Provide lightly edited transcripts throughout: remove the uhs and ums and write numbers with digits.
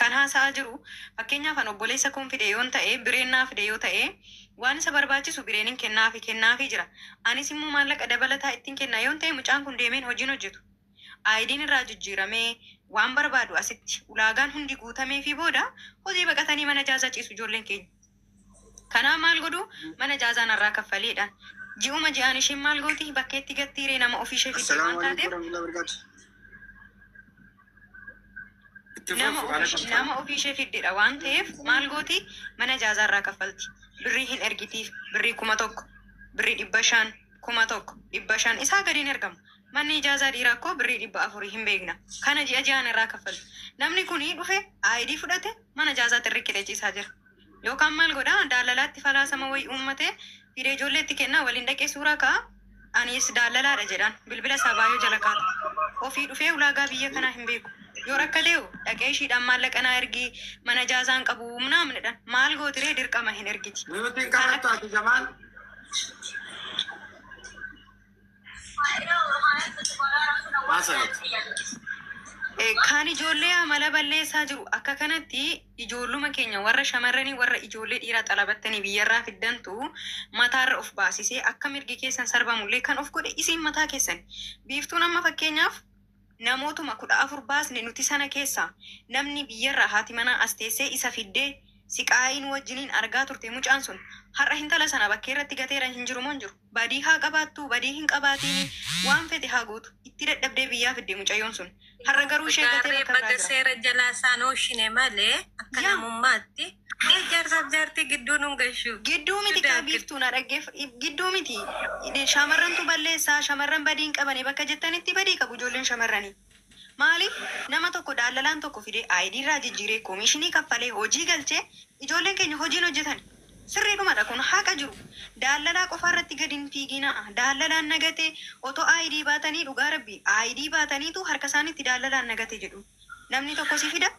kan haasaa jiru fakkeenyaaf an obboleessa kun fide yoon ta'e bireennaaf fide yoo ta'e waan isa barbaachisu bireeniin kennaafi jira. Anis immoo maallaqa dabalataa ittiin kennaa yoon ta'e mucaan kun deemeen hojiin hojjetu. Aayidiin irraa jijjiiramee waan barbaadu asitti ulaagaan hundi guutamee fi booda hojii baqatanii mana jaazaa ciisu ijoolleen keenya. Kanaa maal godhu mana jaazaan irraa kaffaleedhaan. Ji'uma ji'aan isheen maal gooti bakkeetti gattiiree nama ofiishee fidee waan taateef nama ofiishee fiddedha waan ta'eef maal gooti mana jaazaa irraa kaffalti. Birrii hin ergitiif birrii 1,000 birrii 500 1,000 500 isaa gadiin ergamu. Manni ijaazaa dhiiraa koo birrii 400 hin beekna. Kana ji'a ji'aan irraa kaffalti. Namni kuni dhufe aayidii fudhate mana jaazaatti riqilee ciisaa jira. Yookaan maal godhaa daalalaatti falaasama wayii uummatee fidee ijoolleetti kennaa waliin dhaqee suuraa ka'a. Anis daalalaadha jedhaan bilbila isaa baay'ee jala kaata. Ofii dhufee ulaagaa biyya kanaa hin beeku. Yoo rakkatee'u dhaqee ishiidhaan maallaqa naa ergi mana jaazaan qabu naamnedhaan maal gootiree dirqama hin ergiti. Kan ijoollee amala balleessaa jiru akka kanatti ijoolluma keenya warra shamarranii warra ijoollee dhiiraa xalabattanii biyyarraa fiddantu mataarra of baasisee akka mirgi keessan sarbamullee kan of godhe isiin mataa keessan. Biiftuun amma fakkeenyaaf namootuma 14 baasne nuti sana keessaa namni biyyarraa haati manaa as teessee isa fiddee siqaayin wajjiniin argaa turte mucaan sun har'a intala sana bakkee irratti gateera hin jiru moo hin jiru. Badii haa qabaattu badii hin qabaatiin waan fete haa gootu itti dadhabdee biyyaa fidde mucayyoon sun har'a garuu ishee gatee bakka seera jalaa saanoo shine malee akka namummaatti jaarsaaf jaartii gidduu nun gashu gidduu miti kaa biiftuu na dhaggeef gidduu miti shamarrantu balleessaa shamarran badii hin qabane bakka jettanitti badii qabu ijoolleen shamarranii. Maaliif nama tokko daalalaan tokko fidee aayidii irraa jijjiiree koomishinii kaffalee hojii galchee ijoolleen keenya hojiin hojjetan sirriidhumadha kun haqa jiru. Daalalaa qofa irratti gadi hin fiigina. Daalalaan nagatee otoo aayidii baatanii dhugaa rabbii aayidii baataniitu harka isaaniitti daalalaan nagatee jedhu. Namni tokko si fida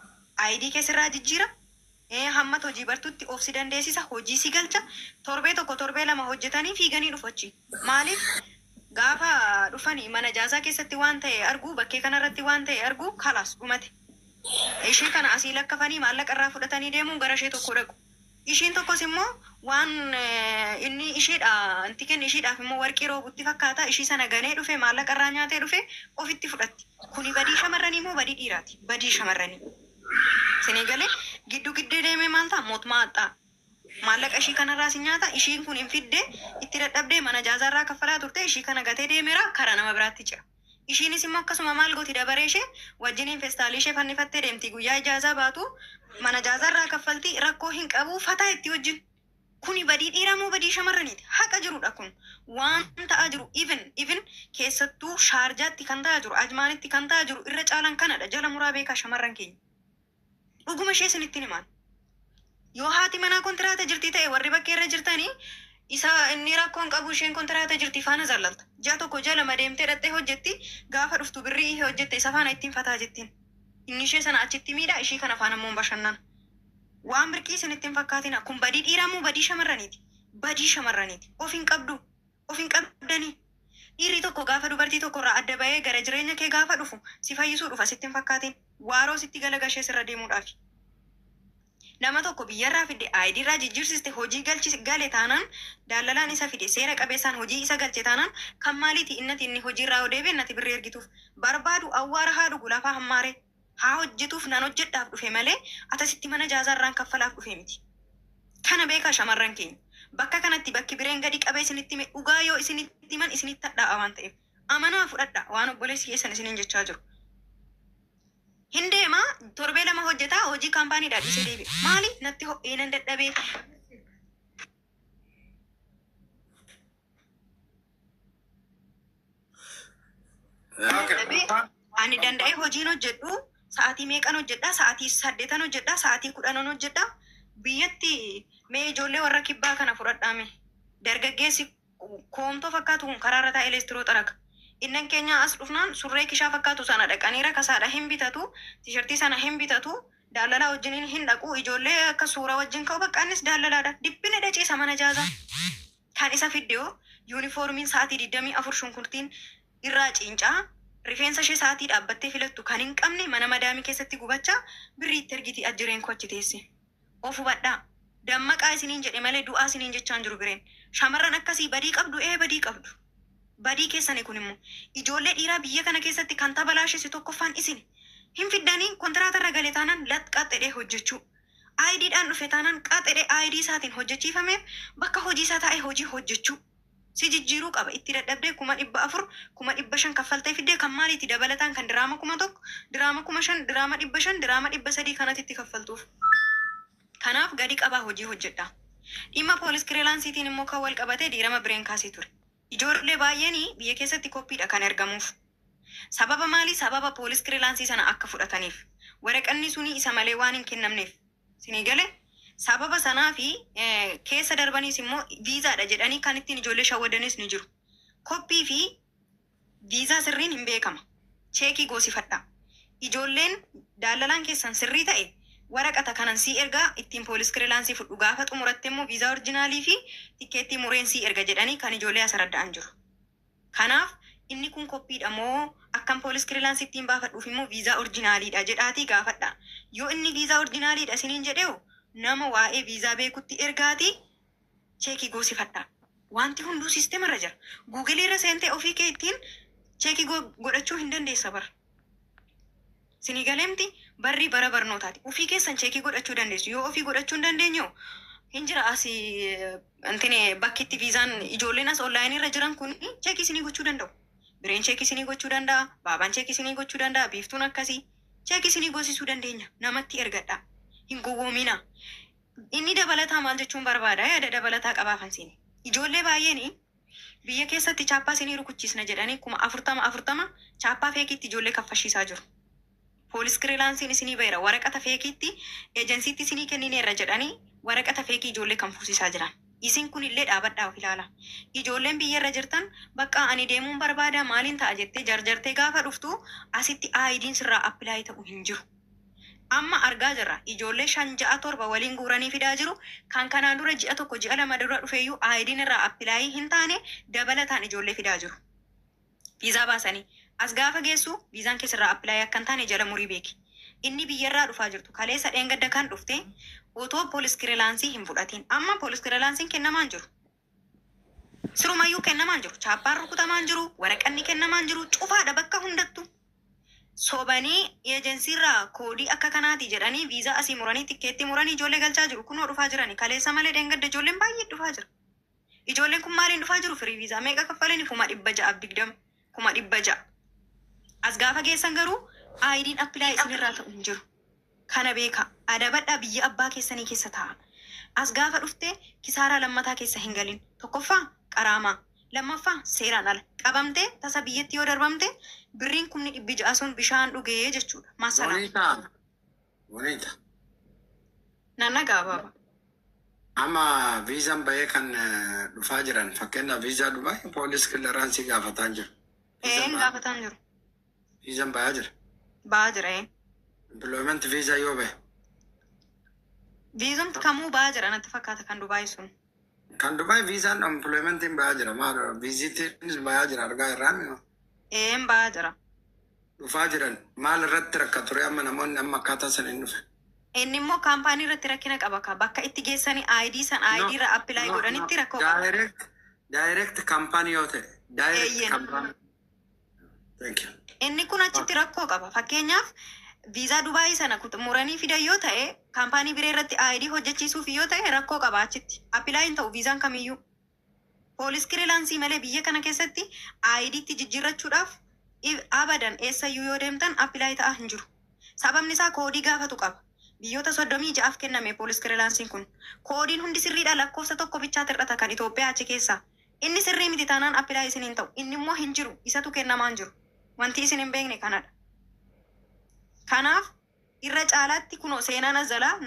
aayidii keessirraa jijjiira. Hamma hojii bartuutti of si dandeessisa hojii si galcha torbee tokko torbee lama hojjetanii fiiganii dhufachi. Maaliif gaafa dhufanii mana jaazaa keessatti waan ta'e argu bakkee kanarratti waan ta'e argu kalaas dhumate. Ishee kana asii lakkafanii maallaqa irraa fudhatanii deemuun gara ishee tokko dhaqu. Ishiin tokkos immoo waan inni isheedha anti kenni isheedhaaf immoo warqii roobutti fakkaata ishii sana ganee dhufe maallaqa irraa nyaatee dhufe ofitti fudhatti. Kuni badii shamarranii moo badii dhiiraati? Badii shamarranii. Sinii galee gidduu giddee deemee maal ta'a mootummaa haxxaa. Maallaqa ishii kanarraa si nyaata ishiin kun hin fidde itti dadhabdee mana jaazaarraa kaffalaa turte ishii kana gatee deemeera karaa nama biraatti jira. Ishiinis immoo akkasuma maal gooti dabaree ishee wajjiniin feestaalii ishee fannifattee deemti guyyaa ijaazaa baatu mana jaazaarraa kaffaltii rakkoo hin qabu fataa itti wajjin. Kuni badii dhiiraa moo badii shamarraniiti? Haqa jirudha kun waan ta'aa jiru even keessattuu shaarjaatti kan ta'aa jiru ajmaanitti kan ta'aa jiru irra caalan kanadha jala muraa beekaa shamarran keenya. Dhuguma ishee isinitti himaan. Yoo haati manaa kontiraata jirti ta'e warri bakkee irra jirtanii isa inni rakkoon qabu isheen kontiraata jirti faana zallalta. Ji'a tokko jala madeemtee dhattee hojjetti gaafa dhuftu birrii hojjette isa faana ittiin fataa jettiin. Inni ishee sana achitti miidha ishii kana faana immoo bashannana. Waan birqii isin ittiin fakkaatina kun badii dhiiraa moo badii shamarraniiti? Badii shamarraniiti. Of hin qabdu. Of hin qabdanii. Dhiirri tokko gaafa dubartii tokko irraa adda bahee gara jireenya kee gaafa dhufu si fayyisuu dhufa sitti hin fakkaatin. Waaroo sitti galagashee sirra deemuudhaafi. Nama tokko biyyarraa fidde aayidii irraa jijjiirsiste hojii galchise gale taanaan daalalaan isa fide seera qabeessaan hojii isa galche taanaan kan maaliiti inni hojiirraa odeebe innati birrii ergituuf barbaadu awwaara haa dhugu lafaa hammaaree haa hojjetuuf nan hojjedhaaf dhufe malee atasitti mana jaazaarraan kaffalaaf dhufe miti. Kana beekaa shamarran keenya bakka kanatti bakki bireen gadi qabee isinitti dhugaa yoo isinitti himan isinitti hadhaa waan ta'eef amanaa fudhadha waan obboleessi keessan isiniin jechaa jiru. Hindeema torbee lama hojjetaa hojii kaampaaniidhaa dhiisee deebi'a. Maali natti ho'ee nan dadhabee. Ani danda'ee hojiin hojjedhu sa'aatii meeqan hojjedhaa sa'aatii 8 hojjedhaa sa'aatii 10 hojjedhaa biyyatti mee ijoollee warra kibbaa kana fudhadhaame dargaggeessi koomtoo fakkaatu kun karaarra taa'ee leestiroo xaraga. Innan keenya as dhufnaan surree kishaa fakkaatu sana dhaqanii rakasaadha hin bitatu tiishartii sana hin bitatu daalalaa wajjiniin hin dhaqu ijoollee akka suura wajjin ka'u bakka innis daalalaadha dhiphina dhaciisa mana jaazaa kan isa fiddeo yuunifoormiin sa'aatii 24 shunkurtiin irraa ciincaa rifeensa ishee sa'aatii dhaabbattee filattu kan hin qabne mana madaamii keessatti gubachaa birriitti ergiti ajjireen koo achi teesse. Of hubadhaa. Dammaqaa isiniin jedhe malee du'aa isiniin jechaan jiru bireen. Shamarran akkasii badii qabdu badii qabdu. Badii keessani kun immoo ijoollee dhiiraa biyya kana keessatti kan tabalaashisi tokkoffaan isin. Hin fiddanii kontiraatarra galee taanaan qaxxedhee hojjechuu. Aayidiidhaan dhufe taanaan qaxxedhee aayidii isaatiin hojjechiifameef bakka hojii isaa taa'ee hojii hojjechuu. Si jijjiiruu qaba. Itti dadhabdee 400,000 500 kaffaltee fiddee kan maaliiti dabalataan kan diraama 1,000 diraama 5,000 diraama 500 diraama 300 kanatti itti kaffaltuuf. Kanaaf gadi qabaa hojii hojjedha. Dhimma poolis kireelaansiitiin immoo kan wal qabatee diirama bireen kaasee ture. Ijoollee baay'een biyya keessatti koppiidha kan ergamuuf. Sababa maalii? Sababa poolis kireelaansii sana akka fudhataniif. Waraqanni suni isa malee waan hin kennamneef. Sinii galee? Sababa sanaa fi keessa darbaniis immoo viizaadha jedhanii kan ittiin ijoollee shawwadanis ni jiru. Koppii fi viizaa sirriin hin beekama. Cheekii goosifadha. Ijoolleen daalalaan keessan sirrii ta'e waraqata kanan sii ergaa ittiin poolis kireelaansii fudhu gaafa xumuratte immoo viizaa orjinaalii fi tikkeettii mureen sii erga jedhanii kan ijoollee asaradda'an jiru. Kanaaf inni kun koppiidha moo akkam poolis kireelaansii ittiin baafadhuuf immoo viizaa orjinaaliidha jedhaatii gaafadha. Yoo inni viizaa orjinaaliidha isiniin jedheewu nama waa'ee viizaa beekutti ergaatii cheekii goosifadha. Wanti hunduu siisteemarra jira. Guugiliirra seentee ofii kee ittiin cheekii godhachuu hin dandeessa bara. Sinii galeemti barri bara barnootaati. Ofii keessan cheekii godhachuu dandeessu. Yoo ofii godhachuu hin dandeenyu hin jira asii bakki itti viizaan ijoolleen as onlaayinirra jiran kun cheekii isinii gochuu danda'u. Bireen cheekii isinii gochuu danda'a. Baabaan cheekii isinii gochuu danda'a. Biiftuun akkasii cheekii isinii goosisuu dandeenya. Namatti ergadha. Hin gowwoomina. Inni dabalataa maal jechuun barbaada? Yaada dabalataa qabaafan seeni. Ijoollee baay'een biyya keessatti chaappaa isinii rukuchiisna jedhanii 40,000 chaappaa feekiitti ijoollee kaffashiisaa jiru. Poolis kireelaansiin isinii bayra waraqata feekiitti eejensiitti isinii kennineerra jedhanii waraqata feekii ijoollee kan fuusisaa jiran. Isin kun illee dhaabadhaa of ilaala. Ijoolleen biyyarra jirtan bakka ani deemuun barbaada maaliin ta'a jettee jarjartee gaafa dhuftu asitti aayidiin sirraa appilaayii ta'u hin jiru. Amma argaa jirra ijoollee 5-6-7 waliin guuranii fidaa jiru kan kanaan dura ji'a 1 ji'a 2 dura dhufeeyyuu aayidiin irraa appilaayii hin taane dabalataan ijoollee fidaa jiru. Viizaa baasanii as gaafa geessu viizaan keessarraa appilaayii akka hin taane jala murii beeki. Inni biyyarraa dhufaa jirtu kaleessa dheengadda kan dhufte otoo poolis kireelaansii hin fudhatiin. Amma poolis kireelaansiin kennamaan jiru. Sirumayyuu kennamaan jiru. Chaappaan rukutamaan jiru. Waraqanni kennamaan jiru. Cufaadha bakka hundattu. Sobanii eejensiirraa koodii akka kanaati jedhanii viizaa asii muranii tikkeetti muranii ijoollee galchaa jiru. Kunoo dhufaa jirani. Kaleessa malee dheengadda ijoolleen baay'ee dhufaa jira. Ijoolleen kun maaliin dhufaa jiru? Firii viizaa meeqa kaffalanii? 620 600. As gaafa geessan garuu aayidiin appilaayii isinirraa ta'u hin jiru. Kana beeka. Adabadhaa biyya abbaa keessanii keessa taa'a. As gaafa dhufte kisaaraa lammataa keessa hin galin. Tokkoffaa qaraamaa. Lammaffaa seeraan ala. Qabamtee tasa biyyatti yoo darbamte birriin 600 sun bishaan dhugee jechuudha. Masaraa. Bonita. Nanna gaababa. Amma viizaan bahee kan dhufaa jiran fakkeenyaaf viizaa Dubaay poolis kileeraansii gaafataan jiru. Gaafataan jiru. Viizaan bahaa jira. Bahaa jira. Employment viizaa yoo bahe. Viizumti kamuu bahaa jira natti fakkaata kan Dubaay sun. Kan Dubaay viizaan employmentiin bahaa jira. Maal viizitiinis bahaa jira argaa irraan. Bahaa jira. Dhufaa jiran maal irratti rakka ture amma namoonni amma akkaataa san hin dhufe. Inni immoo kaampaanii irratti rakkina qaba ka bakka itti geessanii aayidii san aayidii irra appilaayii godhanitti rakkoo qaba. Direct kaampaanii yoo ta'e. Direct kaampaanii. Thank you. Inni kun achitti rakkoo qaba. Fakkeenyaaf viizaa Dubaayii sana muranii fidan yoo ta'e kaampaanii biree irratti aayidii hojjechiisuuf yoo ta'e rakkoo qaba achitti. Appilaayiin ta'u viizaan kamiyyuu. Poolis kireelaansii malee biyya kana keessatti aayidiitti jijjiirrachuudhaaf abadan eessayyuu yoo deemtan appilaayii ta'aa hin jiru. Sababni isaa koodii gaafatu qaba. Biyyoota 36 kenname poolis kireelaansiin kun. Koodiin hundi sirriidha lakkoofsa tokko bichaatti hir'ata kan Itoophiyaa achi keessa. Inni sirrii miti taanaan appilaayii isin hin ta'u. Inni immoo hin jiru. Isatu kennamaan jiru. Wanti isin hin beekne kanadha. Kanaaf irra caalaatti kunoo seenaan azalaa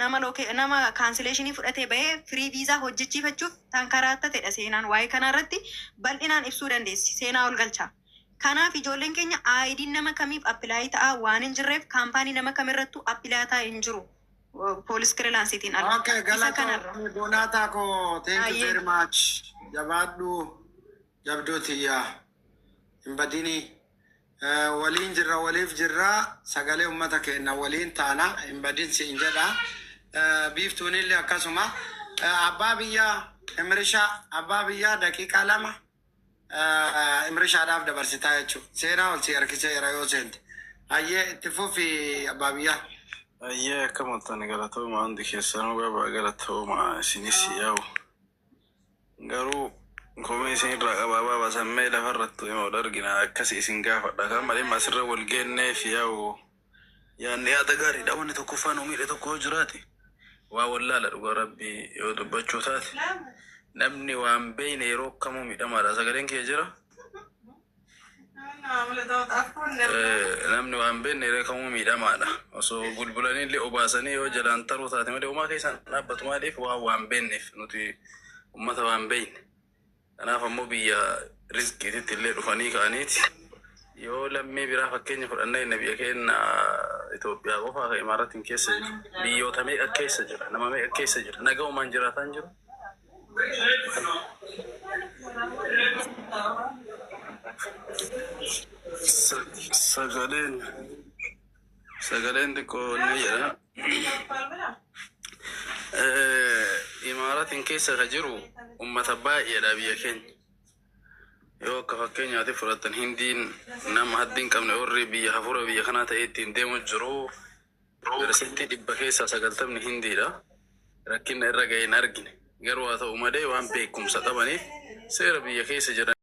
nama kaansileeshinii fudhatee bahee firii viizaa hojjechiifachuuf tankaraattateedha seenaan waa'ee kanarratti bal'inaan ibsuu dandeessi. Seenaa ol galchaa. Kanaaf ijoolleen keenya aayidiin nama kamiif appilaayii ta'aa waan hin jirreef kaampaanii nama kamirrattu appilaayii ta'aa hin jiru. Poolis kireelaansiitiin ala. Okay, galata Donataa koo thank you very much. Jabaadhu jabdooti yaa hin badini waliin jirra waliif jirra sagalee ummata keenya waliin taana hin badin siin jedha biiftuunillee akkasuma abbaa biyyaa imrishaa abbaa biyyaa daqiiqaa lama imrishaadhaaf dabarsitaa jechuudha seenaa ol si harkisee jira yoo seente ayyee itti fufi abbaa biyyaa. Ayyee akka maltaan galatooma hundi keessanuu baabaa galatooma isinis yaa'u garuu komee isin irraa qabaabaa basammee lafarrattu hima ol argina akkasi isin gaafadha kan malee masirra wal geenneef yaa'u yaanni yaada gaariidha wanni tokko faanuu miidhe tokko jiraati waa wallaala dhuga rabbii yoo dubbachuu taate namni waan beeyne yeroo kamuu miidhamaadha sagaleen kee jira namni waan beeyne yeroo kamuu miidhamaadha osoo bulbulanillee obaasanii yoo jalaan taruu taate malee uumaa keessan dhaabbatu maaliif waan beeyneef nuti ummata waan beeyne kanaaf ammoo biyya rizqiititti illee dhufanii ka'aniiti yoo lammii biraa fakkeenya fudhannaa inni biyya keenya Itoophiyaa qofaa ka Imaaratiin keessa jiru biyyoota meeqa keessa jira nama meeqa keessa jira naga'umaan jiraataan jiru sagaleen xiqqoo ni jedha Imaaratiin keessa ka jiru ummata baay'eedha biyya keenya yoo akka fakkeenyaatti fudhatan hindiin nama haddiin qabne warri biyya hafuura biyya kanaa ta'ee ittiin deemu jiru birasitti 100 keessaa 90 hindiidha rakkina irra ga'een argine garuu haa ta'u malee waan beekumsa qabaniif seera biyya keessa jiran